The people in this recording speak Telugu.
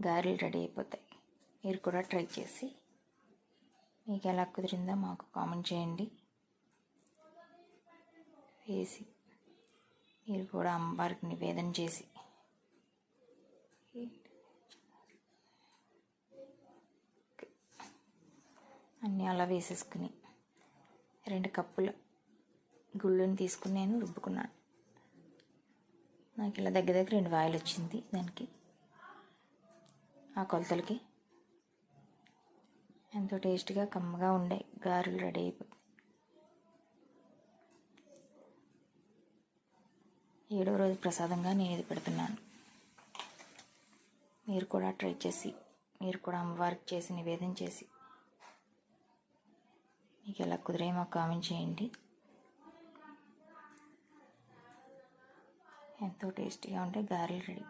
గారెలు రెడీ అయిపోతాయి. మీరు కూడా ట్రై చేసి మీకు ఎలా కుదిరిందో మాకు కామెంట్ చేయండి. వేసి మీరు కూడా అమ్మవారికి నివేదన చేసి అన్నీ అలా వేసేసుకుని 2 కప్పుల గుళ్ళని తీసుకుని నేను రుబ్బుకున్నాను. నాకు ఇలా దగ్గర 2 వాయిలు వచ్చింది. దానికి ఆ కొలతలకి ఎంతో టేస్ట్గా కమ్మగా ఉండే గారెలు రెడీ అయిపోతాయి. 7వ రోజు ప్రసాదంగా నేను ఇది పెడుతున్నాను. మీరు కూడా ట్రై చేసి మీరు కూడా అమ్మవారికి చేసి నివేదన చేసి మీకు ఎలా కుదిరాయో మాకు కామెంట్ చేయండి. ఎంతో టేస్టీగా ఉంటే గారెలు రెడీ.